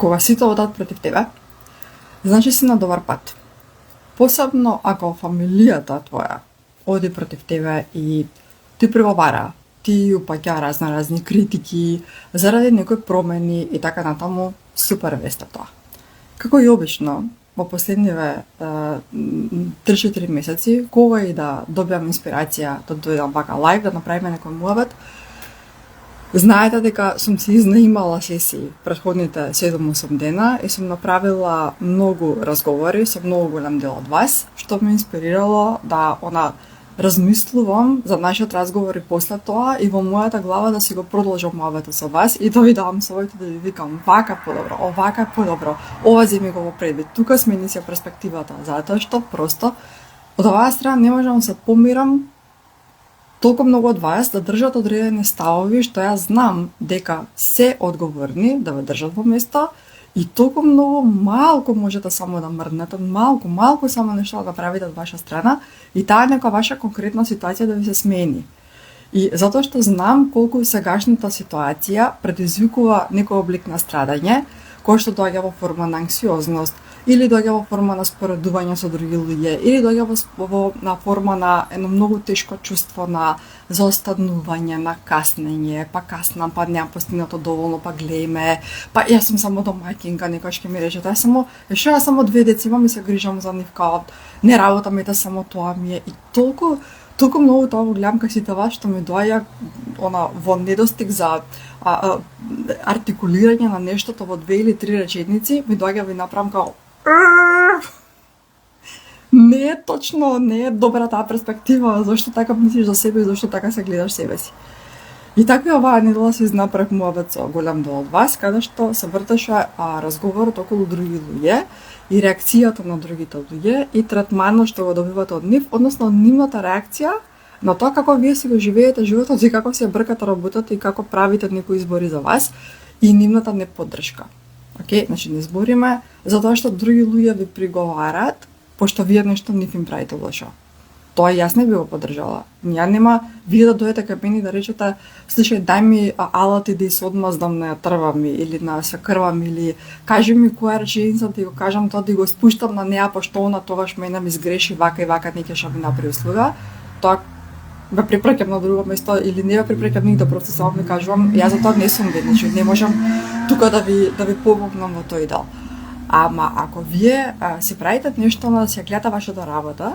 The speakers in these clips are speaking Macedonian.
Кога сите одат против тебе, значи си на добар пат. Посебно ако фамилијата твоја оди против тебе и ти приговара, ти упаќа разни критики заради некои промени и така натаму, супер веста тоа. Како и обично, во последниве 3-4 месеци, кога и да добиам инспирација да дојдам вака лайв, да направиме некој муабет, знаете дека сум се изнаимала сесии претходните 7-8 дена и сум направила многу разговори со многу голем дел од вас, што ме инспирирало да размислувам за нашиот разговор и после тоа и во мојата глава да си го продолжам муабетот со вас и да ви давам совети, да ви викам вака подобро, овака подобро, ова земи го во предвид, тука смени си перспективата, затоа што просто од оваа страна не можам да се помирам толку многу од вас да држат одредени ставови што јас знам дека се одговорни да ве држат во место и толку многу малку можете само да мрднете, малку само нешто да правите од ваша страна и таа нека ваша конкретна ситуација да ви се смени. И затоа што знам колку сегашната ситуација предизвикува некој облик на страдање, кој што доаѓа во форма на анксиозност, или доаѓа во форма на споредување со други луѓе, или доаѓа на форма на едно многу тешко чувство на заостанување, на каснење, па каснам, па немам постигнато доволно, па глејме, па јас сум само домаќинка, некој ќе ми рече, јас само 2 деца имам и се грижам за нив, као не работам, ете само тоа ми е. И толку многу тоа го гледам кај сите вас што ми доаѓа во недостиг за артикулирање на нештото во 2 или 3 реченици, ми доаѓа ви направам као не е точно, не е добра таа перспектива, зашто така мислиш за себе и зашто така се гледаш себе си. И така оваа недела се изнаправив муабет со голем дел од вас, каде што се вртеше разговорот околу други луѓе и реакцијата на другите луѓе и третманот што го добивате од нив, односно нивната реакција на тоа како вие си го живеете животот и како се бркате работата и како правите некои избори за вас и нивната неподдршка. Океј, значи не збориме за тоа што други луѓе ви приговарат пошто вие нешто нив им правите лошо. Тоа јас не би го поддржала. Ја нема вие да дојдете кај мене и да речете, слушај, дај ми алати да се одмаздам на трва ми или на свекрва ми или кажи ми која реченица да го кажам тоа да го спуштам на неа пошто она тогаш мене ми сгреши вака и вака не ќе ми направи услуга. Тоа ве препраќам на друго место или не ве препраќам нигде, просто само ви кажувам, јас за тоа не сум веднаш, не можам тука да ви помогнам во тој дел. Ама ако вие си правите нешто да се гледате вашата работа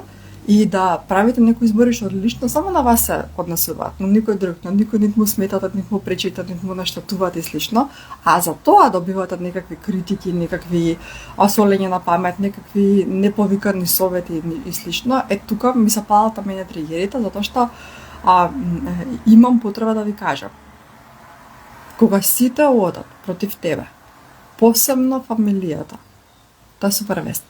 и да правите некои избори што лично само на вас се однесуваат, но никој друг, на никој нит му сметат, нит му пречите, нит му наштетуваат и слично, а за тоа добивате некакви критики, некакви осолење на памет, некакви неповикани совети и слично, тука ми се палат мене тригерите, затоа што имам потреба да ви кажам. Кога сите одат против тебе, посебно фамилијата, тоа е супер вест.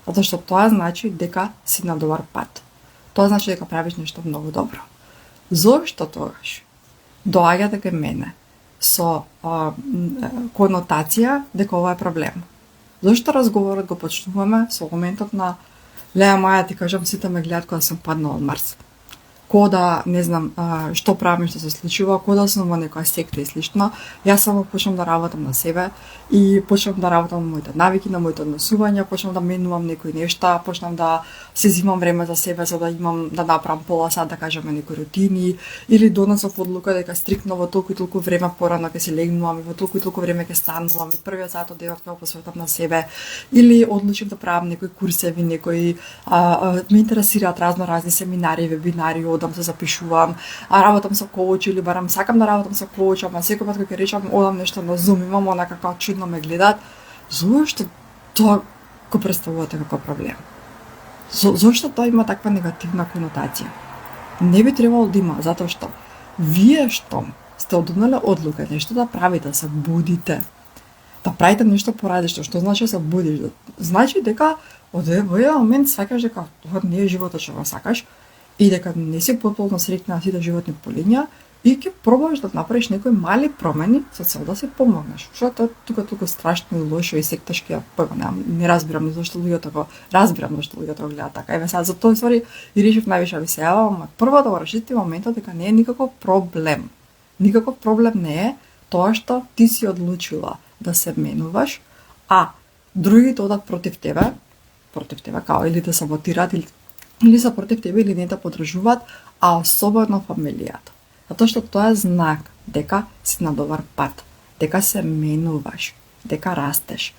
Затоа што тоа значи дека си на добар пат. Тоа значи дека правиш нешто многу добро. Зошто тогаш доаѓате кај мене со конотација дека ова е проблем? Зошто разговорот го почнуваме со моментот на леа маја ти кажам сите ме гледат кога сум паднала од Марс? Кога да, не знам, што правам што се случува, кога да сум во некоја секта и слично, јас само почнам да работам на себе и почнам да работам на моите навики, на моите однесувања, почнам да менувам некои нешта, почнам да се зимам време за себе за да имам да направам пола сат, да кажеме некои рутини, или донесов одлука дека стрикно во толку и толку време порано ќе се легнувам и во толку и толку време ќе станувам и првиот сат од денот ќе го посветам на себе, или одлучив да правам некои курсеви, некои ме интересираат разни семинари, вебинари, одам се запишувам, работам со коуч или барам сакам да работам со коуч, ама секој пат кога ќе речам одам нешто на Zoom, имам онака како чудно ме гледаат, зошто тоа го представувате како проблем? Зошто тоа има таква негативна конотација? Не би требало да има, затоа што вие што сте одумнале одлука нешто да правите, да се будите, да правите нешто порадишно, што значи да се будиш? Значи дека од овој момент сакаш дека тоа не е животот што го сакаш и дека не си потполно среќна на сите животни полиња и ќе пробаш да направиш некои мали промени со цел да се помогнеш. Што тоа тука толку страшно и лошо и секташки, не разбирам ни зашто луѓето го разбирам зашто луѓето го гледаат така. Еве сега за тоа ствари и решив највише ви се јавам, ама прво да го решите моментот дека не е никаков проблем. Никаков проблем не е тоа што ти си одлучила да се менуваш, а другите одат против тебе као или те саботираат или се против тебе или не те поддржуваат, а особено фамилијата. Затоа што тоа е знак дека си на добар пат, дека се менуваш, дека растеш.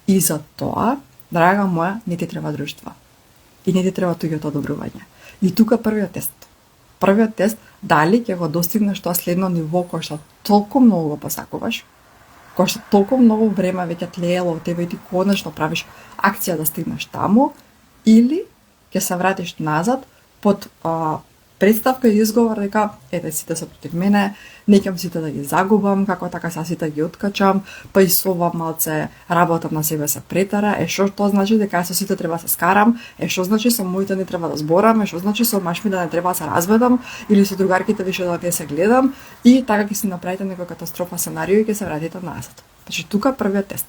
И за тоа, драга моја, не ти треба друштва. И не ти треба туѓото одобрување. И тука првиот тест. Првиот тест, дали ќе го достигнеш тоа следно ниво кој што толку многу го посакуваш, кој што толку многу време веќе тлеело во тебе и ти конечно правиш акција да стигнеш таму, или ќе се вратиш назад под представка и изговор дека ете сите се против мене, не ќе сите да ги загубам, како така са сите ги откачам, па и со ова малце работам на себе се претара, што тоа значи дека со сите треба да се скарам, што значи со моите не треба да зборам, што значи со маж ми да не треба да се разведам, или со другарките више да не се гледам, и така ќе си направите некоја катастрофа сценарио и ќе се вратите назад. Значи тука првиот тест.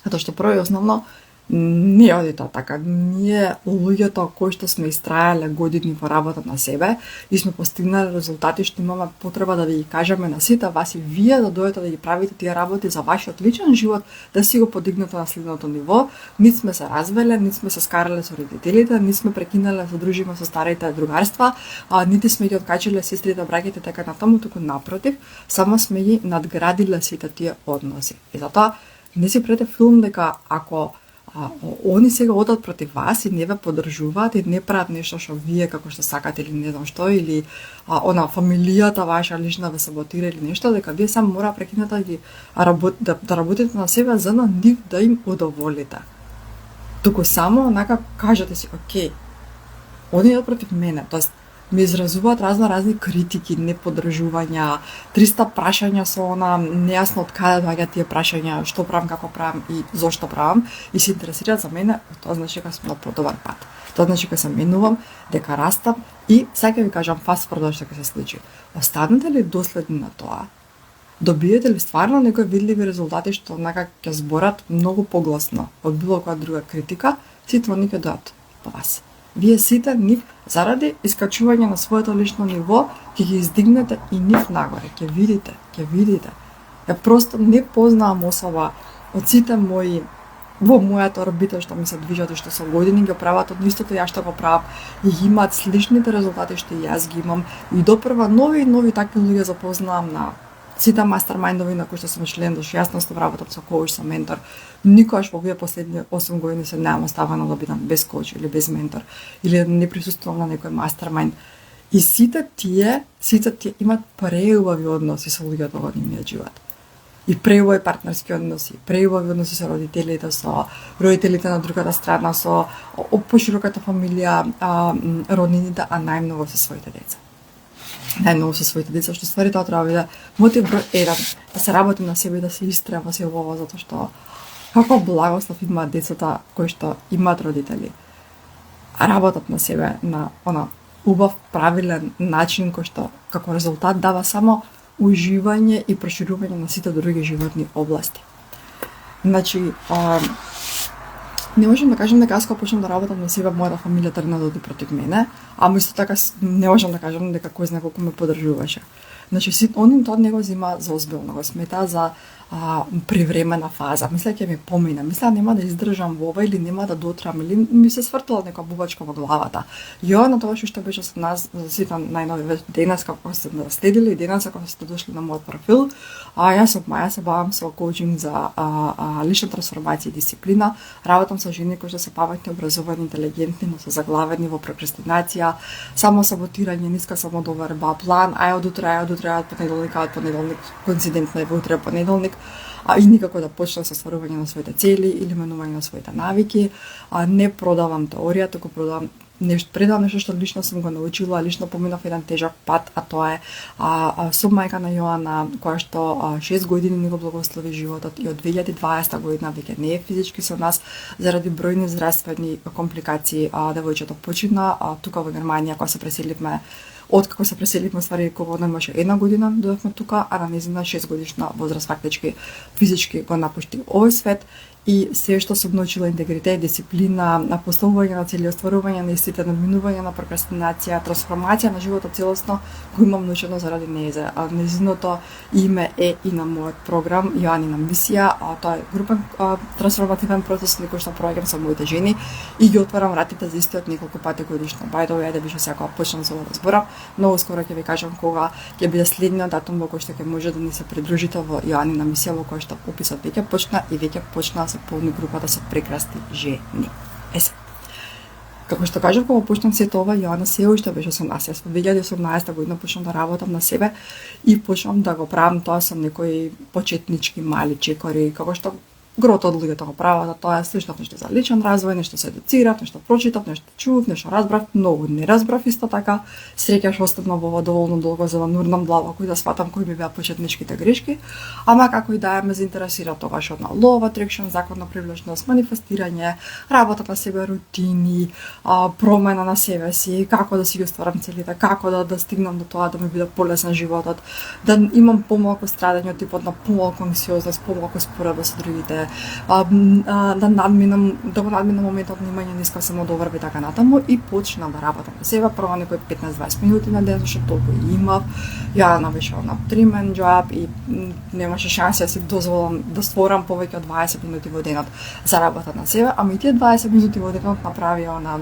Затоа што прво и основно не оди тоа така. Ние луѓето кои што сме истрајале години во работа на себе и сме постигнале резултати, што имаме потреба да ви ги кажеме на сите вас и вие да дојдете да ги правите тие работи за вашиот личен живот, да си го подигнете на следното ниво. Нит сме се развеле, нит сме се скарале со родителите, нит сме прекинале да се дружиме со старите другарства, нити сме ги откачиле сестрите, браќите така натаму, туку напротив, само сме ги надградиле сите тие односи. И затоа не си правете филм дека ако они сега одат против вас и не ве поддржуваат и не прават нешто што вие како што сакате или не знам што, или фамилијата ваша лична ве саботира или нешто, дека вие само мора прекинете да ги да работите на себе за на нив да им удоволите. Туку само онака кажете си, окей, они одат против мене, тоест ми изразуваат разни критики, неподдржувања, 300 прашања со она нејасно од каде доаѓаат тие прашања, што правам, како правам и зошто правам, и се интересираат за мене, тоа значи дека сум на подобар пат. Тоа значи дека се менувам, дека растам и сега ви кажам фаст форвард што ќе се случи. Останете ли доследни на тоа? Добиете ли стварно некои видливи резултати што онака ќе зборат многу погласно од било која друга критика, сите они ќе дојдат по вас. Вие сите нив заради искачување на своето лично ниво ќе ги издигнете и нив нагоре, ќе видите. Ја просто не познавам особа од сите мои во мојата орбита што ми се движат и што со години ги прават од истото ја што го правам и имаат сличните резултати што и јас ги имам и допрва нови такви луѓе запознавам на сите мастермајндови на кои што сум член, зашто јас настојам работам со коуч, со ментор. Никогаш во овие последни 8 години се немам оставено да бидам без коуч или без ментор или да не присуствувам на некој мастермајнд. И сите тие имаат преубави односи со луѓето во нивниот живот. И преубави партнерски односи, преубави односи со родителите, со родителите на другата страна, со пошироката фамилија, роднините, а најмногу со своите деца. Најмногу со своите деца, што ствари тоа треба да биде мотив број 1, да се работи на себе и да се истреба се во ова, затоа што како благослов имаат децата кои што имаат родители. Работат на себе на убав, правилен начин кој што како резултат дава само уживање и проширување на сите други животни области. Значи, не можам да кажам дека аз кога почнам да работам на себе, мојата фамилија тргна да оди против мене, ама исто така не можам да кажам дека кој знае колку ме поддржуваше. Значи, они тоа не го зема за озбилно, го смета за привремена фаза. Мисля ќе ми помине, мисля нема да издржам во ова или нема да дотрам, или ми се свртила некоја бубачка во главата. Ја на тоа што беше со нас, за сите најнови денес како сте наследили, денес како сте дошли на мојот профил, јас сум Маја, се бавам со коучинг за лична трансформација и дисциплина, работам со жени кои што се паметни, образовани, интелигентни, но се заглавени во прокрастинација, самосаботирање, ниска самодоверба, план, од утре, од понеделник, коинцидентно е во утре понеделник, и никако да почнам со стварување на своите цели или менување на своите навики, не продавам теорија, туку предам нешто што лично сум го научила, лично поминав еден тежок пат, а тоа е сум мајка на Јоана, која што 6 години ни го благослови животот и од 2020 година веќе не е физички со нас заради бројни здравствени компликации. Девојчето почина, тука во Германија кога се преселивме. Откако се преселивме, ствари кога она имаше 1 година, дојдовме тука, а на нејзина 6 годишна возраст фактички физички го напушти овој свет и се што сум научила интегритет, дисциплина, на поставување на цели, остварување на истите, надминување на прокрастинација, трансформација на животот целосно, го имам научено заради нејзе. А нејзиното име е и на мојот програм Јоанина мисија, а тоа е групен трансформативен процес на кој што проаѓам со моите жени и ги отварам вратите за истиот неколку пати годишно. By the way, да више секоја почнам за ова да зборам. Многу скоро ќе ви кажам кога ќе биде следниот датум во кој што ќе може да ни се придружите во Јоанина мисија, во кој што описот веќе почна и веќе почна да се полни групата со прекрасни жени. Се. Како што кажав, кога почнам сето ова, Јоана се уште беше со нас. Јас во 2018 година почнам да работам на себе и почнам да го правам тоа со некои почетнички мали чекори, како што грото од луѓето го прават, тоа е слушнав нешто за личен развој, нешто се едуцирав, нешто прочитав, нешто чув, нешто разбрав, многу не разбрав исто така. Среќаш останав во доволно долго за да нурнам длаба кој да сватам кои ми беа почетничките грешки, ама како и да е ме заинтересира тогаш од law of attraction, закон на привлечност, манифестирање, работа на себе, рутини, промена на себе си, како да си ги остварам целите, како да стигнам до тоа да ми биде полесен животот, да имам помалку страдање од типот на помалку анксиозност, помалку споредба со другите, да го надминам моментот на имање ниска самодоверба и така натаму и почнав да работам на себе, прво некои 15-20 минути на ден, зашто толку и имав. Ја беше на 3-man job и немаше шанса да си дозволам да створам повеќе од 20 минути во денот за работа на себе, ама и тие 20 минути во денот направија на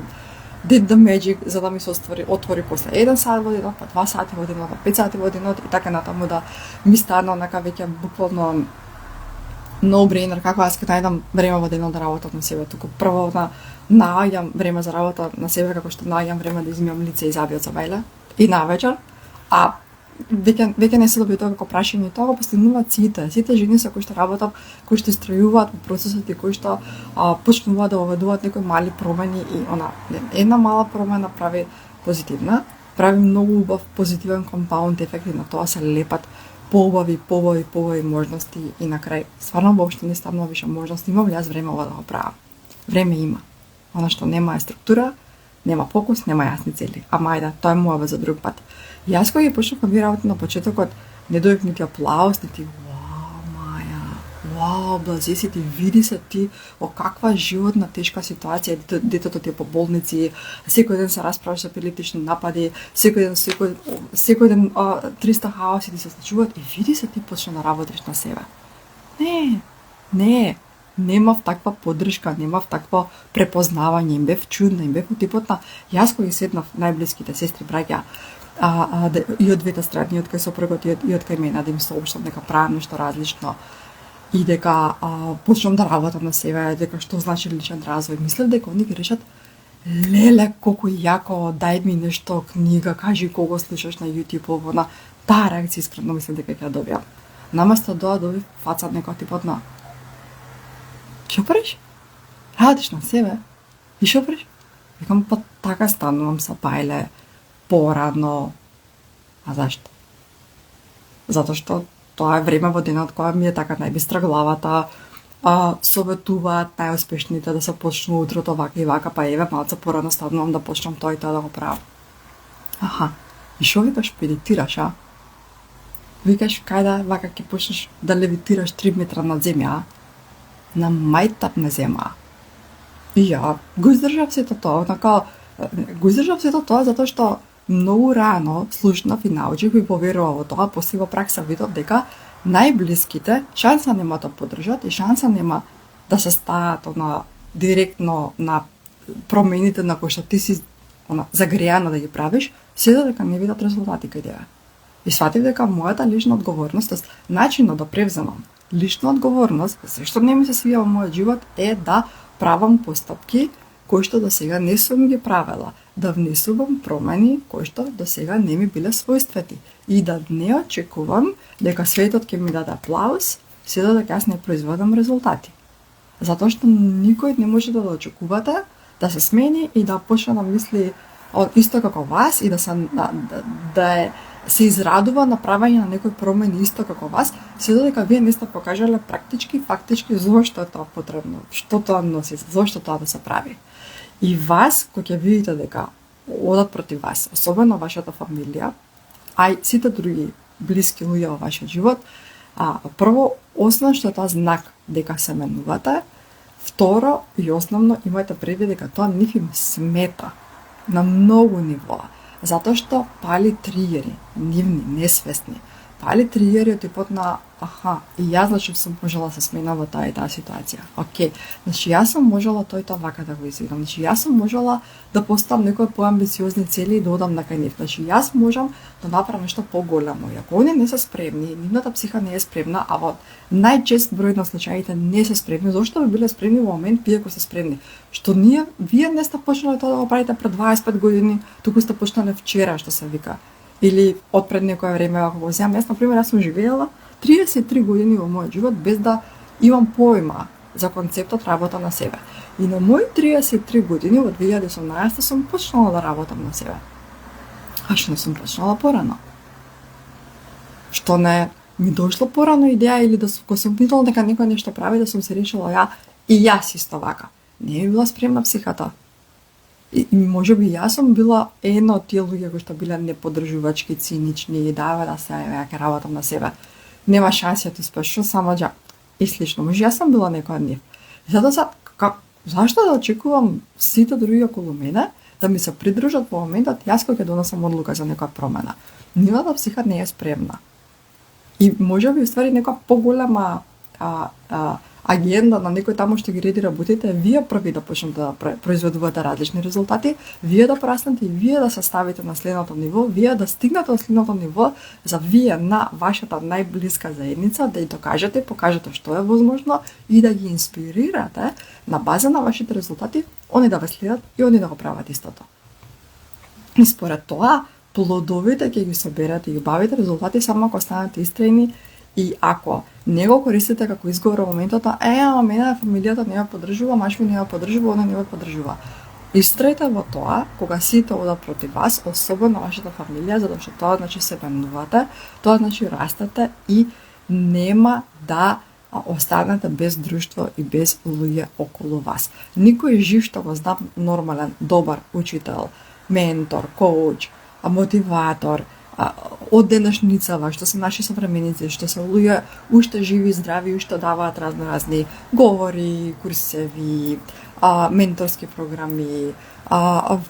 did the magic за да ми се отвори после 1 сат во денот, па 2 сати во денот, па 5 сати во денот и така натаму, да ми стана онака веќе буквално no-brainer како јас ќе најдам време во денот да работам на себе. Туку прво наоѓам време за работа на себе како што наоѓам време да измијам лице и заби од собајле и навечер, а веќе не се добива тоа како прашање, тоа го постигнуваат сите жени со кои што работам, кои што истрајуваат во процесот и кои што почнуваат да воведуваат некои мали промени и една мала промена прави позитивна, прави многу убав позитивен компаунд ефект и на тоа се лепат поубави можности и на крај стварно воопшто не ставам више можности, имам јас време ова да го правам. Време има. Она што нема е структура, нема фокус, нема јасни цели. Ама ајде, тоа е моја за друг пат. Јас кога ги почнав да работам на почетокот, не дојдов нити аплауз, нити вау, блази си ти, види се ти во каква животна тешка ситуација, детето ти е по болници, секој ден се расправаш со епилептични напади, секој ден 300 хаоси ти се случуваат и види се ти почна да работиш на себе. Не, немав таква поддршка, немав такво препознавање, им бев чудна, им бев типот на јас кој седнав најблиските сестри, браќа, и од двете страни, од кај сопругот и од кај мене, да им соопштам дека правам нешто различно и дека почнам да работам на себе, дека што значи личен развој. Мислев дека они ги решат, леле, колку јако, дај ми нешто, книга, кажи кого слушаш на YouTube, на таа реакција искрено мислев дека ќе добијам. Наместо да доби фаца некој типот на што правиш? Радиш на себе? И што правиш? Викам, па така станувам са бајле порано. А зашто? Затоа што тоа е време во денот кога ми е така најбистра главата, советуваат најуспешните да се почну утрото вака и вака, па еве малце порано станувам да почнам тоа и тоа да го правам. Аха, и шо викаш, медитираш, а? Викаш, кај вака ќе почнеш да левитираш 3 метра над земја, на мајтап на земја. И ја го издржав сето тоа, затоа што многу рано слушнав и научив и поверував во тоа, после во пракса видов дека најблиските шанса нема да поддржат и шанса нема да се стаат директно на промените на кои што ти си загреана да ги правиш, се додека не видат резултати кај тебе. И сватив дека мојата лична одговорност, начинот да превземам лична одговорност, се што не ми се свија во мојот живот е да правам постапки кои што до сега не сум ги правела, да внесувам промени кои што до сега не ми биле својствени и да не очекувам дека светот ќе ми даде аплауз, се додека јас не произведам резултати. Затоа што никој не може да очекувате да се смени и да почне да мисли исто како вас и да се израдува на правење на некои промени исто како вас, се додека вие не сте покажале практички, фактички зошто е тоа потребно, што тоа носи, зошто тоа да се прави. И вас, кој ќе видите дека одат против вас, особено вашата фамилија, а и сите други блиски луѓе во вашиот живот, прво, освен што е тоа знак дека се менувате, Второ и основно, имајте предвид дека тоа нив им смета на многу нивоа, затоа што пали тригери, нивни, несвесни. Пали тригери од типот на и јас значи сум можела да се сменам во таа и таа ситуација. Океј, значи јас сум можела тој тоа вака да го изведам. Значи јас сум можела да поставам некои поамбициозни цели и да одам на кај нив. Значи јас можам да направам нешто поголемо. И ако они не се спремни, нивната психа не е спремна, а во најчест број на случаите не се спремни, зошто би биле спремни во момент вие ако се спремни? Што вие не сте почнале тоа да го правите пред 25 години, туку сте почнале вчера, што се вика. Или од пред некое време, ако го земам. Јас, например, јас сум живеела 33 години во мојот живот без да имам појма за концептот работа на себе. И на мои 33 години во 2018 сум почнала да работам на себе. А што не сум почнала порано? Што не ми дошло порано идеја или да го сум видела дека некој нешто прави, да сум се решила и јас исто вака. Не би била спремна психата. И можеби јас сум била една од тие луѓе кои што биле неподржувачки, цинични и да се ќе работам на себе. Нема шанси да успеш, само џа. И слично, може јас сум била некој од нив. Затоа зашто да очекувам сите други околу мене да ми се придружат во моментот јас кога ќе донесам одлука за некоја промена. Нивната психа не е спремна. И можеби уствари некоја поголема агенда на некој таму што ги реди работите, вие први да почнете да произведувате различни резултати, вие да пораснете и вие да се ставите на следното ниво, вие да стигнете до следното ниво за вие на вашата најблиска заедница, да ја докажете, покажете што е возможно и да ги инспирирате на база на вашите резултати, они да ве следат и они да го прават истото. И според тоа, плодовите ќе ги соберете и убавите резултати само ако станете истрајни. И ако не го користите како изговор во моментот, ама мене фамилијата не ја поддржува, маш ми не ја поддржува, она не ја поддржува. Истрајте во тоа, кога сите одат против вас, особено вашата фамилија, затоа што тоа значи се бендувате, тоа значи растете и нема да останете без друштво и без луѓе околу вас. Никој жив што го знам нормален, добар учител, ментор, коуч, мотиватор, од денешницава, што се наши современици, што се луѓе уште живи, здрави, уште даваат разни говори, курсеви, менторски програми,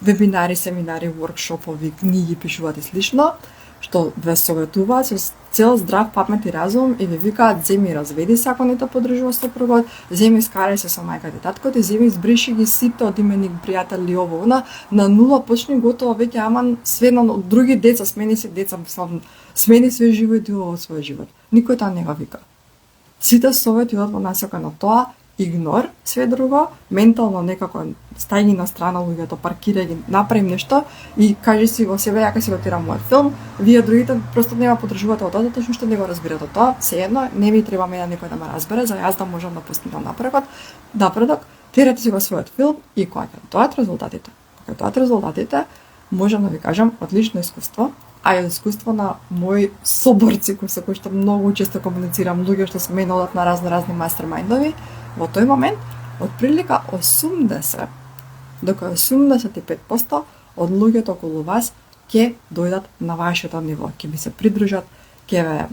вебинари, семинари, воркшопови, книги пишуваат и слично, што ве советуваат со цел здрав памет и разум и ви викаат земи разведи се ако не те поддржува сопругот, земи скарај се со мајката и таткот и земи избриши ги сите од именик, пријатели ово, на нула почни готово веќе, ама сведно од други деца, смени се деца, смени све живот и ово свој живот. Никој тоа не го вика. Сите совети одат во насока на тоа, игнор све друго, ментално некако стајни на страна луѓето, паркирај ги, направи нешто и кажи си во себе, ја ка си го тирам мојот филм, вие другите просто нема поддржувате од тоа, што не го разбирате тоа, сеедно, не ми треба мене некој да ме разбере, за јас да можам да постигнам напредок, тирате си го својот филм и кога ќе доаѓаат резултатите, можам да ви кажам од лично искуство, а и од искуство на мои соборци кои што многу често комуницирам, луѓе што се мене одат на разни мастермајндови, во тој момент, од прилика 80 до 85% од луѓето околу вас ќе дојдат на вашето ниво, ќе ви се придружат, ќе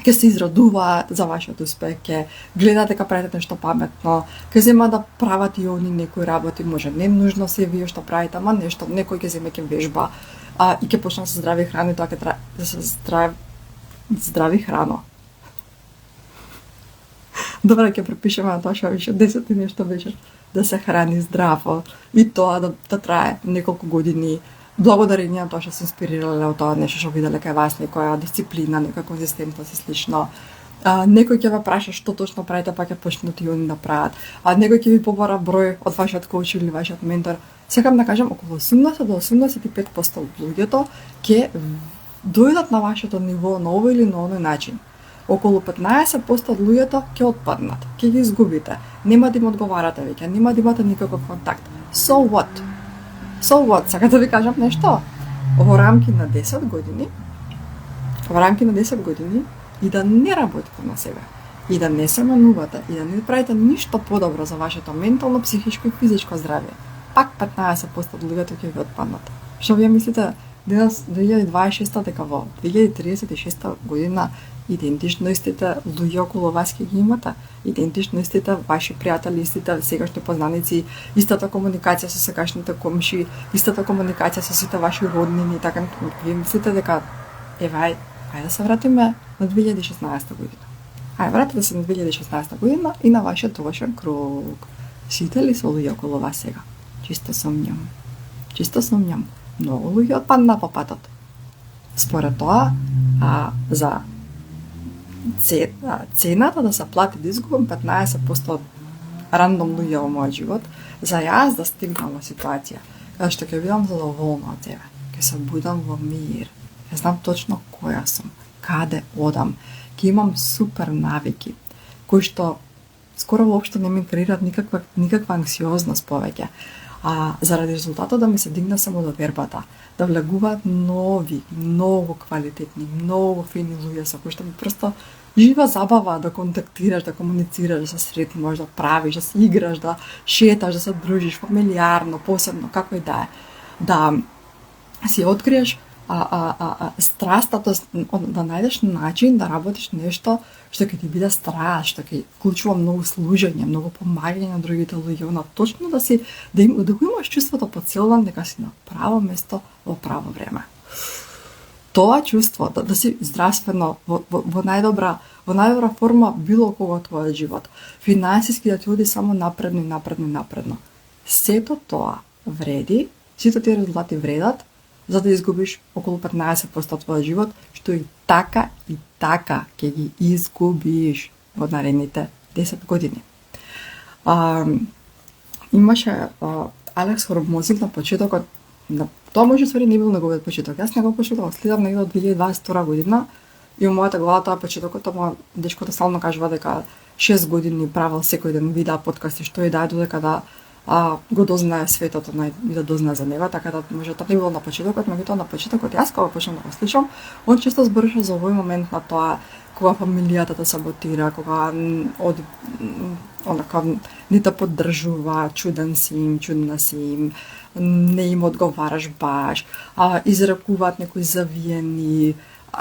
се израдуваат за вашиот успех, ќе гледат дека правите нешто паметно, ќе зема да прават и они некои работи, може не нужно се вие што правите, ама нешто, некој ќе земе ќе вежба, и ќе почне со здрави храни, тоа ќе трае да се здрави храно. Добре, ќе препишеме на тоа што више 10 и нешто вечер да се храни здраво и тоа да трае неколку години. Благодарение на тоа што се инспирирале од тоа нешто што виделе кај вас, некоја дисциплина, некоја конзистентност и слично. Некој ќе ве праша што точно правите, па ќе почнат и они да прават. Некој ќе ви побара број од вашиот коуч или вашиот ментор. Сакам да кажам, околу 80 до 85% од луѓето ќе дојдат на вашето ниво на овој или на оној начин. Околу 15% од луѓето ќе отпаднат, ќе ги изгубите, нема да им одговарате веќе, нема да имате никаков контакт. So what? Сакам да ви кажам нешто. Во рамки на 10 години, и да не работите на себе, и да не се менувате, и да не правите ништо подобро за вашето ментално, психичко и физичко здравје, пак 15% од луѓето ќе ви отпаднат. Што вие мислите, денес 2026 дека во 2036 година идентично истите луѓе околу вас ќе ги имате, идентично истите ваши пријатели, истите сегашни познаници, истата комуникација со сегашните комши, истата комуникација со сите ваши роднини, така ви мислите дека ајде да се вратиме на 2016 година. Вратете се на 2016 година и на вашиот довршен круг. Сите ли се луѓе околу вас сега? Чисто сумњам. Многу луѓе отпадна по патот. Според тоа, за цената да се плати да изгубам 15% од рандом луѓе во мојот живот, за јас да стигнам во ситуација каде што ќе бидам задоволна од себе, ќе се будам во мир, ќе знам точно која сум, каде одам, ќе имам супер навики, кои што скоро воопшто не ми креираат никаква анксиозност повеќе, заради резултатот да ми се дигна самодовербата, да влегуваат нови, многу квалитетни, многу фини луѓе со кои што ми просто жива забава да контактираш, да комуницираш, да се сретнуваш, да правиш, да се играш, да шеташ, да се дружиш, фамилиарно, посебно, како и да е. Да си откриеш страста, да најдеш начин да работиш нешто што ќе ти биде страст, што ќе вклучува многу служење, многу помагање на другите луѓе, точно да го имаш чувството по цел ден дека си на право место во право време. Тоа чувство да си здравствено во најдобра форма било кога твојот живот, финансиски да ти оди само напредно. Сето тоа вреди, сите тие резултати вредат за да изгубиш околу 15% од твојот живот, што и така ќе ги изгубиш во наредните 10 години. Имаше Алекс Хормозик на почетокот, тоа може ствари не бил неговиот почеток. Јас него почеток следам негде од 2022 година и во мојата глава тоа почетокот, ама дечкото стално кажува дека 6 години правил секој ден видеа подкасти, што и да додека да го дознае светот и да дознае за него, така да може тоа не било на почетокот, меѓутоа на почетокот јас кога почнав да го слушам, он често зборуваше за овој момент на тоа кога фамилијата те саботира, кога не те поддржува, чудна си им, не им одговараш баш, изрекуваат некои завиени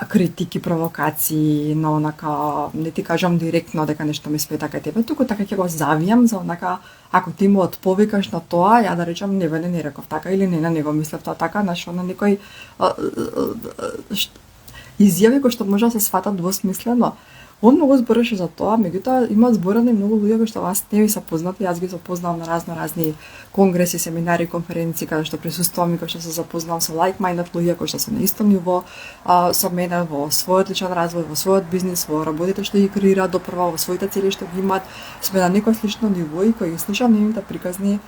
критики, провокации, на онака, не ти кажам директно дека нешто ми смета кај тебе, туку така ќе го завијам за онака, ако ти му отповикаш на тоа, ја да речам, не реков така, или не го мислев тоа така, на некој изјави кои што може да се сватат двосмислено. Он многу збореше за тоа, меѓутоа има зборени многу луѓе кои што вас не ви се познати, јас ги запознавам на разни конгреси, семинари, конференции каде што присуствувам и кои што се запознавам со like-minded луѓе кои што се на исто ниво со мене во својот личен развој, во својот бизнис, во работите што ги креираат допрва, во своите цели што ги имаат, сме на некој слично ниво и кои ги слушам нивните приказни,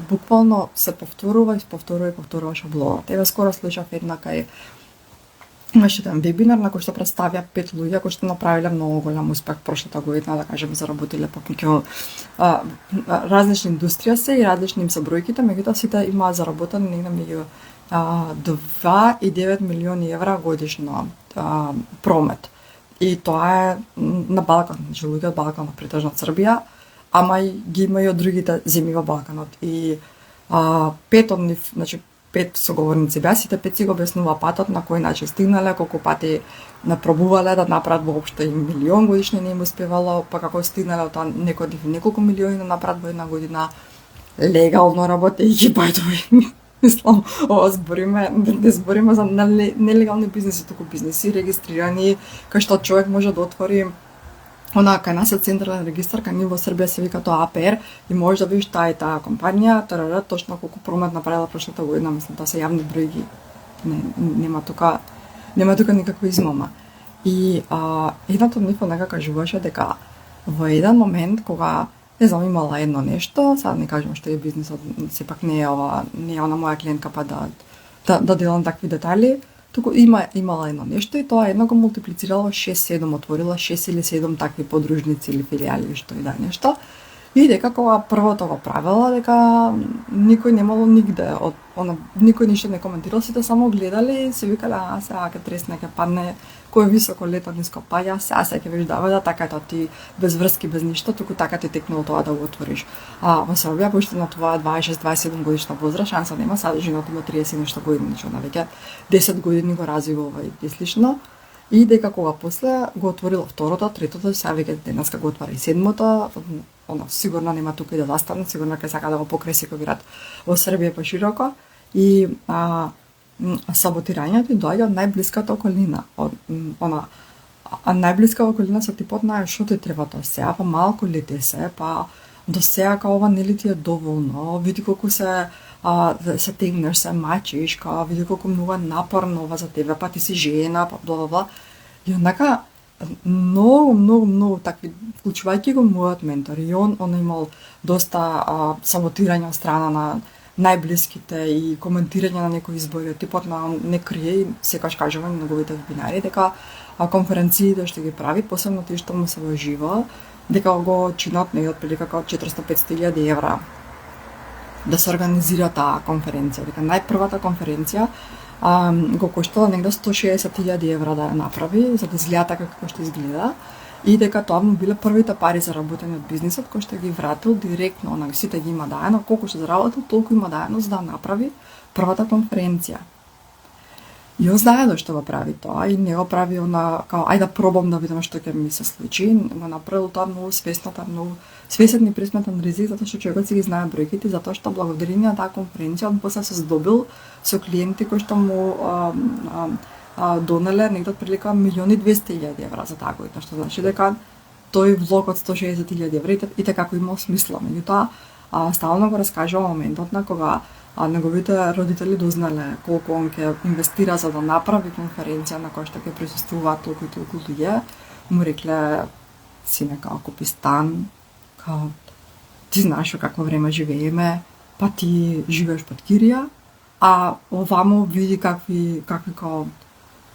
буквално се повторува шаблоната. Еве скоро слушав една кај имаше еден вебинар на кој што представија 5 луѓе кои што направиле многу голем успех прошлата година, да кажеме, заработиле покриј различни индустрија се и различни им се бројките, меѓутоа сите имаат заработени негде меѓу 2 и 9 милиони евра годишно промет. И тоа е на Балкан, значи луѓе од Балканот, претежно од Србија, ама и ги има и од другите земји во Балканот. И 5 од нив, значи 5 соговорници беа, сите 5 си го објаснува патот на кој начин стигнале, колку пати напробувале да направат воопшто и милион годишно не им успевало, па како стигнале од тоа неколку милиони да направат во една година легално работејќи, бајдови. Мислам, не збориме за нелегални бизнеси, туку бизнеси регистрирани, кај што човек може да отвори кај нас е централен регистар, кај ниво Србија се вика тоа АПР и може да видиш таа и таа компанија, точно колку промет направила прошлата година, мислам, тоа се јавни бројки. Нема тука никаква измама. И едното нив нека кажуваше дека во еден момент кога не знам, имала едно нешто, сад не кажам што е бизнисот, сепак не е она моја клиентка па да делам такви детали, туку имала едно нешто и тоа едно го мултиплицирала 6-7, отворила 6 или 7 такви подружници или филијали или што и да нешто. И дека кога првото го правела, дека никој немало нигде, никој ништо не коментирал, сите само гледали и се викале, сега ќе тресне, ќе падне, кој е високо лето ниско паѓа, сега се ќе видиш да така ето ти без врски, без ништо, туку така ти текнало тоа да го отвориш. Во Србија, пошто на това 26-27 годишна возраст, шанса нема, сега жената има 30 нешто години, значи она веќе 10 години го развива и слично. И дека кога после го отворила второто, третото, сега веќе денеска го отвара и седмото, сигурно нема тука и да застане, сигурно ќе сака да го покрие секој град во Србија пошироко. И саботирањето доаѓа од најблиската околина. Најблиска околина со типот на што ти треба тоа сега, па малку ли ти се, па до сега као ова нели ти е доволно, види колку се тегнеш, се мачиш, види колку многу е напорно ова за тебе, па ти си жена, па бла. И онака, многу такви, вклучувајќи го мојот ментор, и он имал доста саботирање од страна на најблиските и коментирање на некои избори, типот на не крие и секогаш кажува на неговите вебинари дека конференциите што ги прави, посебно тие што му се во живо, дека го чинат негде отприлика како 400-500 евра да се организира таа конференција. Дека најпрвата конференција го коштала негде 160.000 евра да ја направи, за да изгледа така како што изгледа. И дека тоа му биле првите пари за работење од бизнисот, кој што ги вратил директно, сите ги има даено, колку што заработил, толку има даено за да направи првата конференција. И он знае што го прави тоа и не го прави као ајде да пробам да видам што ќе ми се случи. Го направил тоа многу свесно, многу свесен и пресметен ризик, затоа што човекот си ги знае бројките, затоа што благодарение на таа конференција он после се здобил со клиенти кои што му донеле негде отприлика 1.200.000 евра за таа година, што значи дека тој влог од 160.000 евра и како имал смисла. Меѓутоа, стално го раскажува моментот на кога неговите родители дознале колку он ќе инвестира за да направи конференција на која што ќе присуствуваат толку и толку луѓе, му рекле, сине, као купи стан, као ти знаеш во какво време живееме, па ти живееш под кирија, а овамо види какви као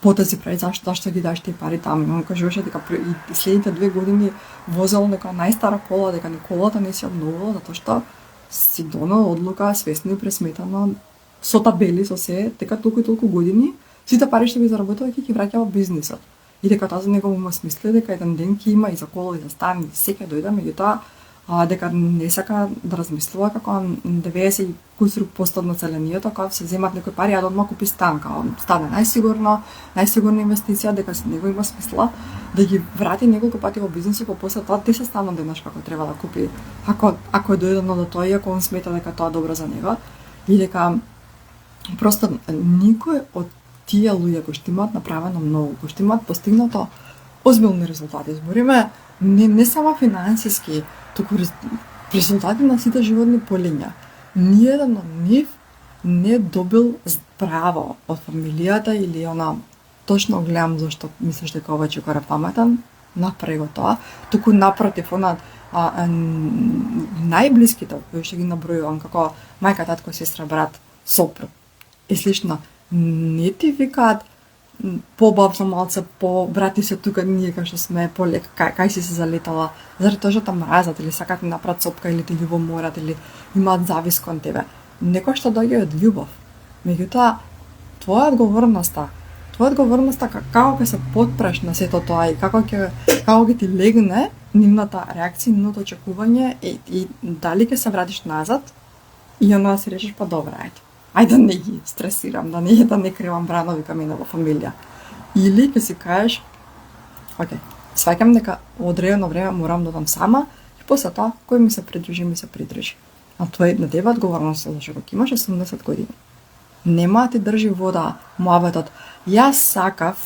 потези прави, зашто ги даш тие пари таму. Он кажуваше дека и следните 2 години возел нека најстара кола, дека ни колата не се обновила, затоа што си донел одлука свесно и пресметано со табели, со се, дека толку и толку години сите пари што ги заработува ќе ги враќа во бизнисот. И дека тоа за него му смисли дека еден ден ќе има и за кола и за стан и секој дојде, меѓутоа дека не сака да размислува како 90% од населението, кога се земат некои пари, а да одма купи стан, као стан е најсигурна инвестиција, дека се него има смисла да ги врати неколку пати во бизнисот, па после тоа 10 станот денаш како треба да купи, ако е дојдено до тоа и ако он смета дека тоа е добро за него, и дека просто никој од тие луѓе кои што имаат направено многу, кои што имаат постигнато озбилни резултати, збориме не само финансиски, туку резултати на сите животни полиња. Ниеден од нив не добил право од фамилијата или точно гледам зашто мислиш дека овој човек е паметен, направи го тоа, туку напротив, најблиските, кои што ги набројувам, како мајка, татко, сестра, брат, сопруг и слично, не ти викаат побавно малце, брати се тука, ние кај што сме, полек, кај си се залетала, заради тоа што те мразат, или сакат да направат сопка, или те љубоморат, или имаат завис кон тебе. Некој што доаѓа од љубов. Меѓутоа, твоја одговорноста како ќе се потпреш на сето тоа и како ќе ти легне нивната реакција, нивното очекување и дали ќе се вратиш назад и да си речеш па добра, ајде да не ги стресирам, да не кривам бранови кај мене во фамилија. Или ќе си кажеш, окей, сваќам дека одредено време морам да одам сама и после тоа кој ми се придружи. А тоа е на тебе одговорност, зашто кога имаш 80 години. Нема да ти држи вода муабетот. Јас сакав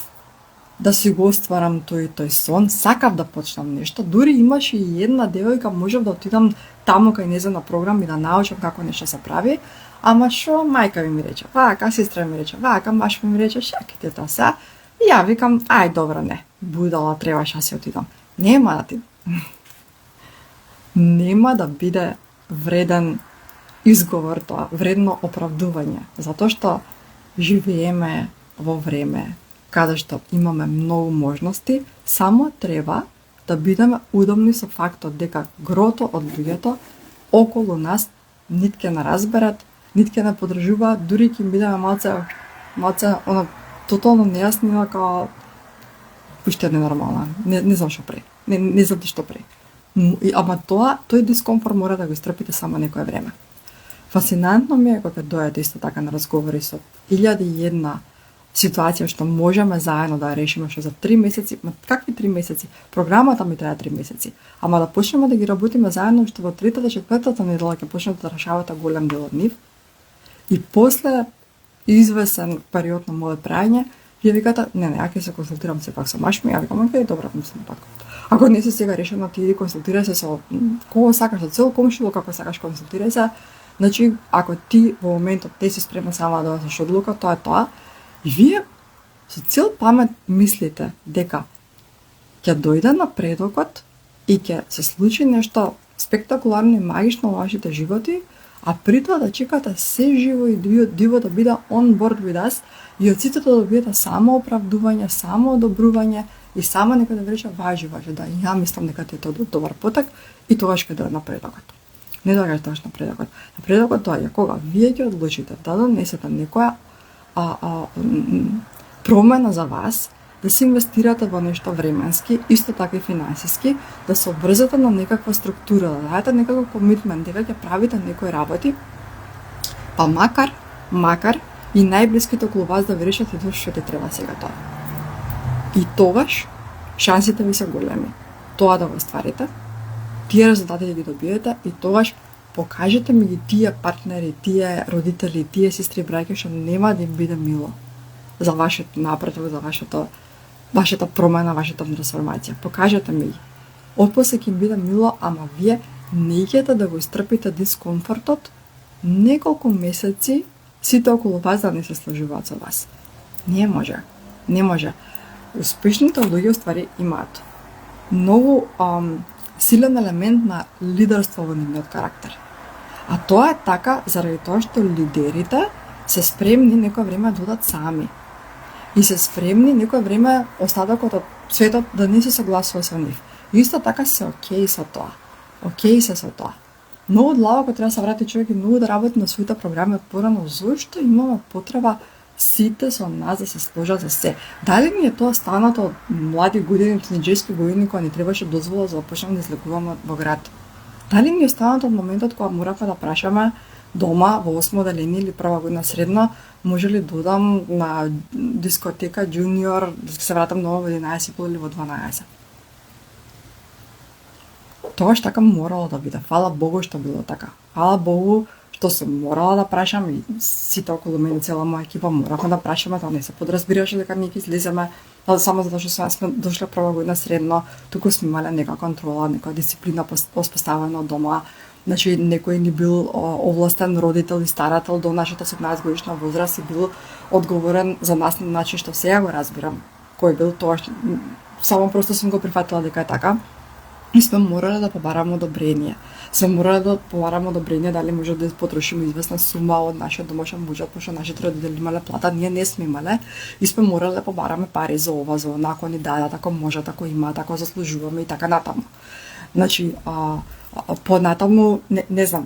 да си го остварам тој сон, сакав да почнам нешто, дури имаше и една девојка, можев да отидам таму кај незина програм и да научам како нешто се прави, ама шо мајка ми рече, вака, сестра ми рече, вака, маш ми рече, шаките тоа се. И ја викам, ај добро, не, будала, требаш да си отидам. Нема да биде вреден изговор тоа, вредно оправдување, затоа што живееме во време каде што имаме многу можности, само треба да бидеме удобни со фактот дека грото од луѓето околу нас нит ќе не разберат, нит ќе не подржуваат, дури ќе им бидеме малце тотално нејасни, како уште ненормална. Не знам што пре. Не знам ти што пре. Ама тој дискомфорт мора да го истрпите само некое време. Фасцинантно ми е кога дојдете исто така на разговори со 1001 ситуација што можеме заедно да ја решиме, што за 3 месеци, какви 3 месеци? Програмата ми трае 3 месеци. Ама да почнеме да ги работиме заедно, што во третата, четвртата недела ќе почнете да решавате голем дел од нив. И после извесен период на мојот прајање, вие викате, не, ја ќе се консултирам сепак со машми, ја викам, окей, добро, мислам пак. Ако не се сега решено, ти иди консултирај се со кого сакаш, со цел комшило, како сакаш консултирај се. Значи, ако ти во моментот не си спремна сама да донесеш одлука, тоа е тоа. И вие со цел памет мислите дека ќе дојде напредокот и ќе се случи нешто спектакуларно и магично во вашите животи, а при тоа да чекате се живо и диво да биде on board with us и од сите да добиете само оправдување, само одобрување и само нека да рече важи, да ја мислам дека тоа е добар потек и тогаш ќе дојде напредокот. Не доаѓа тогаш напредокот. Напредокот доаѓа кога вие ќе одлучите да донесете некоја промена за вас, да се инвестирате во нешто временски, исто така и финансиски, да се обврзате на некаква структура, да дадете некаков комитмент, дека ќе правите некои работи, па макар и најблиските околу вас да ви решат и што ти треба сега тоа. И тогаш шансите ви се големи. Тоа да го стварите, тие резултати да ги добиете и тогаш покажете ми ги тие партнери, тие родители, тие сестри, браќа што нема да им биде мило за вашето напредок, за вашата промена, вашата трансформација. Покажете ми ги. Отпосле ќе им биде мило, ама вие не ќе да го истрпите дискомфортот неколку месеци сите околу вас да не се сложуваат со вас. Не може. Успешните луѓе уствари имаат многу силен елемент на лидерство во нивниот карактер. А тоа е така заради тоа што лидерите се спремни некој време да одат сами. И се спремни некој време остатокот од светот да не се согласува со нив. И исто така се окей со тоа. Многу длабоко треба да се врати човек и многу да работи на своите програми од порано, зошто имаме потреба сите со нас да се сложат за се. Дали ми е тоа станато од млади години, тинеџерски години, кога ни требаше дозвола за да почнеме да излегуваме во град? Дали ми е станато од моментот кога моравме да прашаме дома во 8 оделение или прва година средно, може ли додам на дискотека джуниор, да се вратам дома во 11:30 или во 12? Тогаш така морало да биде. Фала Богу што било така. Фала Богу што сум морала да прашам и сите околу мене, цела моја екипа моравме да прашаме, тоа не се подразбираше дека ние ќе излеземе, само затоа што сме дошле прва година средно, туку сме имале нека контрола, нека дисциплина поставена од дома. Значи, некој ни бил овластен родител и старател до нашата 18 годишна возраст и бил одговорен за нас на начин што сега го разбирам кој бил тоа. Само просто сум го прифатила дека е така. И сме морале да побараме одобрение. Дали може да потрошиме известна сума од нашиот домашен буџет, пошто нашите родители имале плата, ние не сме имале, и сме морале да побараме пари за ова, за онако ни дадат, ако може, ако има, ако заслужуваме и така натаму. Значи, понатаму, не знам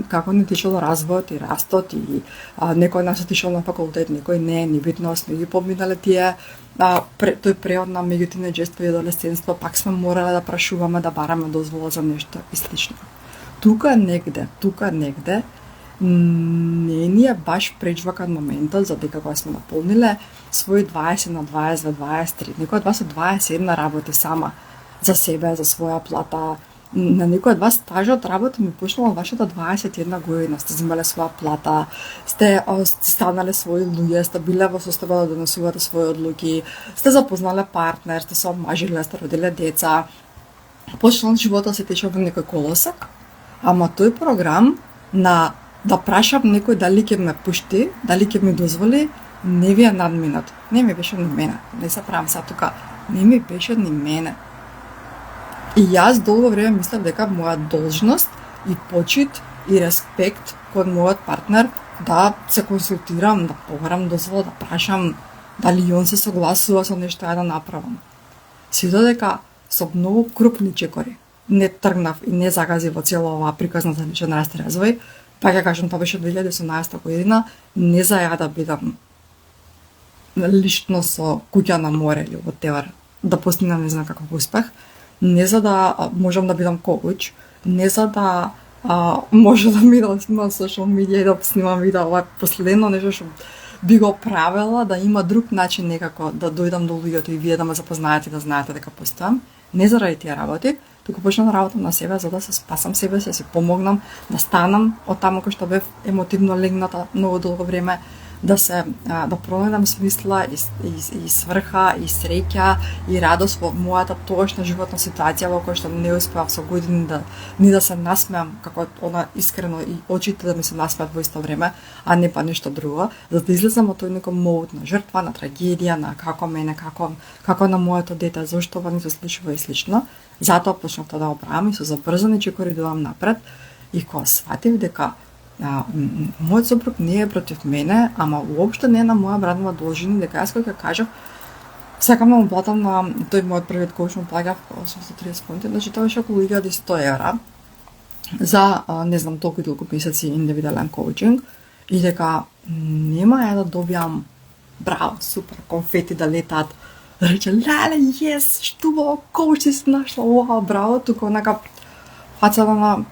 како ни течело развојот и растот и некој нас отишол на факултет, некој не, небитно, сме ги поминале тие тој преод на меѓу тинеџерство и адолесценство, пак сме морале да прашуваме, да бараме дозвола за нешто и слично. Тука негде не ни е баш пречвакат моментот за дека кога сме наполниле свој 20 на 20, 23, некој од вас од 21 работи сама за себе, за своја плата. На некој од вас стажот работа ми почнала вашата 21 година, сте земале своја плата, сте станале своји луѓе, сте биле во состојба да донесувате своји одлуки, сте запознале партнер, сте се омажиле, сте родиле деца. Почнал животот се тече во некој колосек, ама тој програм на да прашам некој дали ќе ме пушти, дали ќе ми дозволи, не ви е надминат. Не ми беше ни мене. Не се правам сега тука. Не ми беше ни мене. И јас долго време мислев дека моја должност и почит и респект кон мојот партнер да се консултирам, да побарам дозвола, да прашам дали он се согласува со нешто ја да направам. Си додека со многу крупни чекори. Не тргнав и не загази во цела оваа приказна за личен раст и развој. Пак ја кажам, тоа беше 2018 година, не за ја да бидам лично со куќа на море или whatever, да постигнам не знам каков успех, не за да можам да бидам коуч, не за да може да ми да снимам социјал медија и да снимам видео, ова е последно нешто што би го правела, да има друг начин некако да дојдам до луѓето и вие да ме запознаете и да знаете дека постојам. Не заради тие работи, туку почнав да работам на себе за да се спасам себе, се си помогнам да станам од таму кај што бев емотивно легната многу долго време, да се да пронајдам смисла и сврха и среќа и радост во мојата тогашна животна ситуација во која што не успеав со години да се насмеам како она искрено и очите да ми се насмеат во исто време, а не па нешто друго, за да излезам од тој некој мод на жртва, на трагедија, на како мене, како на моето дете, зошто ова не се случува и слично. Затоа почнав тоа да го правам и со забрзани чекори идувам напред и кога сватив дека мојот сопруг не е против мене, ама уопште не е на моја бранова должина, дека јас кога кажав сакам да му платам на тој мојот првиот коуч му плаќав 830 фунти, значи тоа беше околу 1100 евра за не знам толку и толку месеци индивидуален коучинг и дека нема ја да добиам браво, супер, конфети да летаат, да рече леле, јес, што коуч си нашла, уау, браво, туку онака фацата на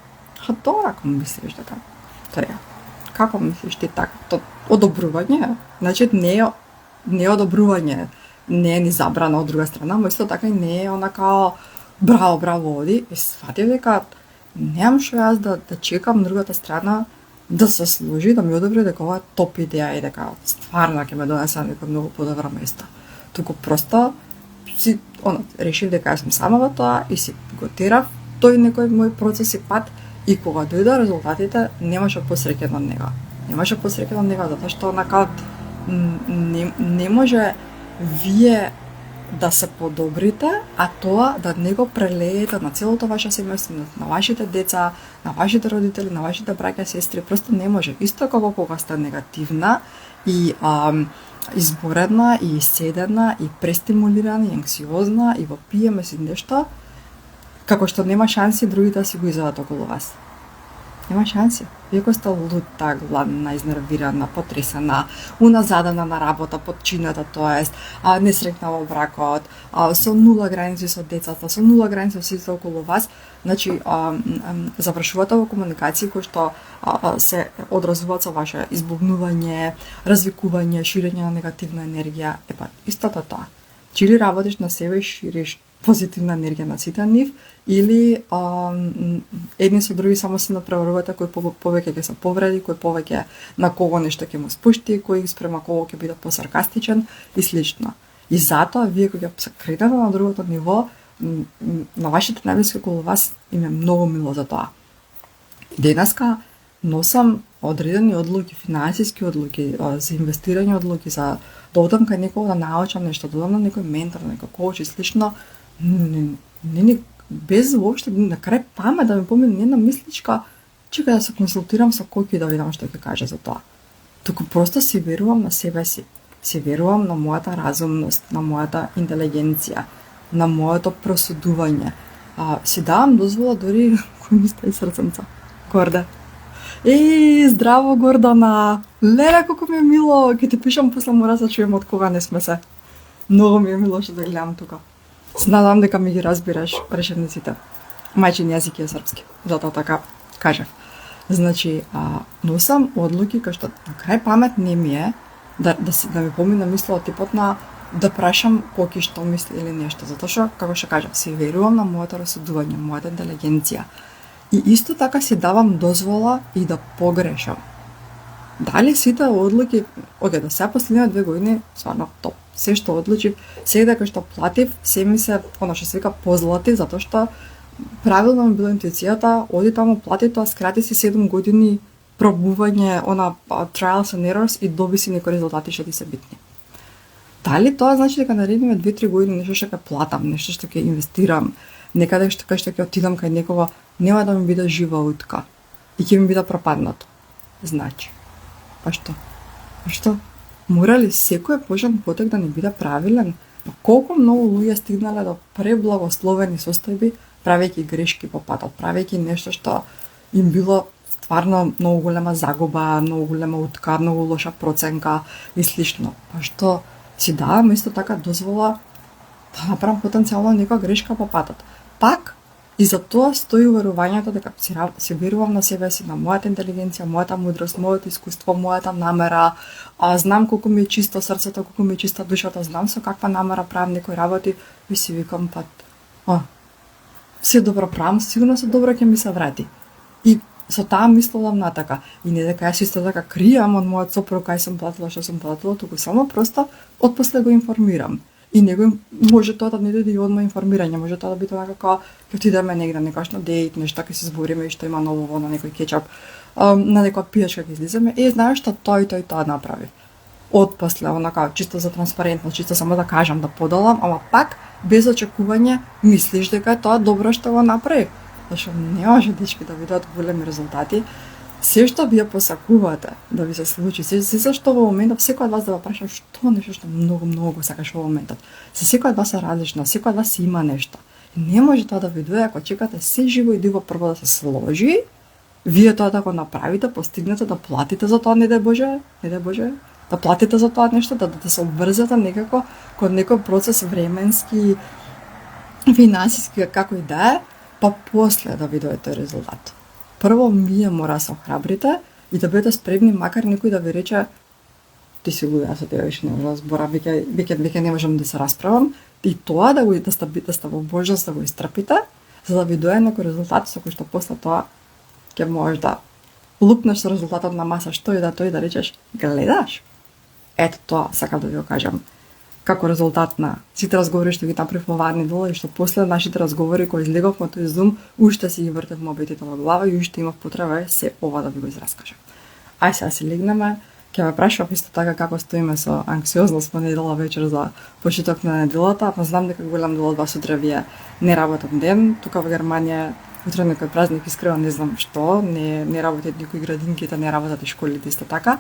добро, ако мислиш дека треба. Како мислиш ти така? То одобрување, значи не е одобрување, не е ни забрана од друга страна, но исто така и не е онака браво оди, и сватив дека немам што јас да чекам другата страна да се служи, да ми одобри дека ова е топ идеја и дека стварно ќе ме донесе на некој многу подобро место. Туку просто си решив дека јас сум сама во тоа и си го терав тој некој мој процес и пат. И кога дојдоа резултатите, немаше посреќен од него. Немаше посреќен од него, затоа што онака не може вие да се подобрите, а тоа да не го прелеете на целото ваше семејство, на вашите деца, на вашите родители, на вашите браќа, сестри, просто не може. Исто како кога сте негативна и изборедна и иседена и престимулирана и анксиозна и во PMS и нешто, како што нема шанси другите да си го извадат околу вас. Нема шанси. Вие кој сте лута, гладна, изнервирана, потресена, уназадена на работа, подчинета, тоест, несрекна во бракот, со нула граници со децата, со нула граници со сите околу вас, значи завршувате во комуникации кои што се одразуваат со ваше избугнување, развикување, ширење на негативна енергија. Епа, истото тоа. Или работиш на себе и шириш позитивна енергија на сите нив, или едни со други само се напреварувате кој повеќе ќе се повреди, кој повеќе на кого нешто ќе му спушти, кој спрема кого ќе биде посаркастичен и слично. И затоа вие кога се кретате на другото ниво, на вашите најблиски околу вас им е многу мило за тоа. Денеска носам одредени одлуки, финансиски одлуки, за инвестирање одлуки, за да одам кај некого да научам нешто, да одам на некој ментор, на некој коуч и слично, не без воопште на крај памет да ми помине една мисличка, чека да се консултирам со кој и да видам што ќе каже за тоа. Туку просто си верувам на себе си. Си верувам на мојата разумност, на мојата интелигенција, на моето просудување. Си давам дозвола дури кој ми стаи срценца. Горда. Здраво Гордана! Леле, колку ми е мило! Ке ти пишам после мора да чуем од кога не сме се. Многу ми е мило што да гледам тука. Надам дека ми ги разбираш речениците. Мајчин јазик е српски, затоа така кажав. Значи, носам одлуки кај што на крај памет не ми е да ми помине мисла од типот на да прашам кој што мисли или нешто, затоа што, како што кажав, си верувам на моето расудување, мојата интелигенција. И исто така си давам дозвола и да погрешам. Дали сите одлуки, да сега последните 2 години, сварно топ. Се што одлучив, се дека што платив, се ми се, што се вика, позлати, затоа што правилно ми била интуицијата, оди таму, плати тоа, скрати си 7 години пробување, trials and errors и доби си некои резултати што ти се битни. Дали тоа значи дека наредниме 2-3 години нешто што ќе платам, нешто што ќе инвестирам, некаде што ќе отидам кај некого, нема да ми биде жива утка и ќе ми биде пропаднато. Значи, па што? Мора ли секој пожен потек да не биде правилен? Колку многу луѓе стигнале до преблагословени состојби, правејќи грешки по патот, правејќи нешто што им било стварно многу голема загуба, многу голема утка, многу лоша проценка и слично. Па што си давам исто така дозвола да направам потенцијално некоја грешка по патот. Пак, и за тоа стои уверувањето дека си верувам на себе си, на мојата интелигенција, мојата мудрост, моето искуство, мојата намера, знам колку ми е чисто срцето, колку ми е чиста душата, знам со каква намера правам некои работи и си викам се добро правам, сигурно се добро ќе ми се врати. И со таа мислам натака. И не дека јас исто така кријам од мојот сопруг кај сум платила што сум платила, туку само просто отпосле го информирам. И него може тоа да не дојде и одма информирање, може тоа да биде така како ќе отидеме негде некош на дејт, нешто ќе се збориме и што има ново на некој кетчап, на некоја пијачка ќе излиземе, знаеш што тој тоа направи. Отпосле, онака, чисто за транспарентност, чисто само да кажам, да подолам, ама пак, без очекување, мислиш дека е тоа добро што го направи. Зашто не може дечки да видат големи резултати. Се што вие посакувате да ви се случи, се што во моментот, секој од вас да го праша што нешто што многу го сакаш во моментот. Секој од вас е различно, секој од вас има нешто. И не може тоа да ви дојде ако чекате се живо и диво прво да се сложи, вие тоа да го направите, постигнете, да платите за тоа, не дај Боже, да платите за тоа нешто, да се обврзате некако кон некој процес временски, финансиски, како и да е, па после да ви дојде тој резултат. Прво вие мора да се охрабрите и да бидете спремни, макар некој да ви рече ти си луѓе, со тебе веќе не можам да зборам, веќе не можам да се расправам, и тоа да сте во можност да го истрпите, за да ви дојде некој резултат со кој што после тоа ќе можеш да лупнеш со резултатот на маса, што и да тој да речеш, гледаш? Ето тоа сакам да ви го кажам. Како резултат на сите разговори што ги направив во Варни дола и што после нашите разговори кои излеговме од тој Zoom, уште си ги вртев мобитите во глава и уште имав потреба се ова да ви го израскажам. Ај сега си легнеме, ќе ме прашав исто така како стоиме со анксиозност по недела вечер за почеток на неделата, па знам дека голем дел од вас утре вие не работат ден, тука во Германија утре некој празник, искрено не знам што, не работат никои градинките, не работат и школите исто така.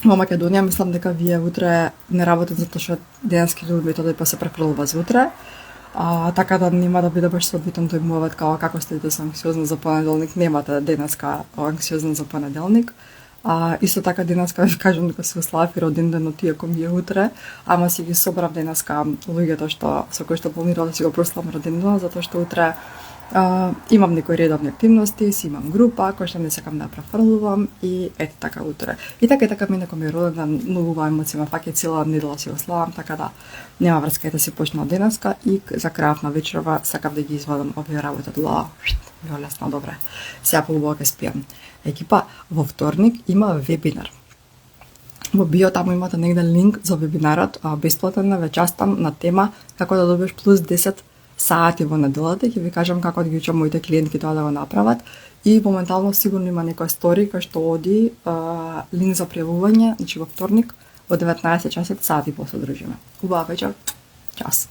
Во Македонија мислам дека вие утре не работите затоа што денески љубите да па се препрелува за утре. Така да нема да биде баш собитен тој мовет како стоите со анксиозно за понеделник, немате денеска анксиозно за понеделник. Исто така денеска ви кажам дека се славив роден ден од иако ми е утре, ама си ги собрав денеска луѓето со кои што планирав да си го прославам роден ден, затоа што утре имам некои редовни активности, си имам група која што не сакам да префрлувам и ете така утре. И така минако ми роден ден, многу емоции ме фаќа, цела недела си го славам, така да нема врска да се почна од денеска и за крајот на вечерва сакав да ги извадам овие работи од лесно добре. Сега полубоко ќе спијам. Екипа, во вторник има вебинар. Во био таму имате негде линк за вебинарот, бесплатен на вечерстам на тема како да добиеш плюс 10 сати во неделата, ќе ви кажам како да ги учам моите клиентки тоа да го направат и моментално сигурно има некоја стори која што оди линк за пријавување, значи во вторник во 19 часот сати посодржиме. Убава вечер. Час.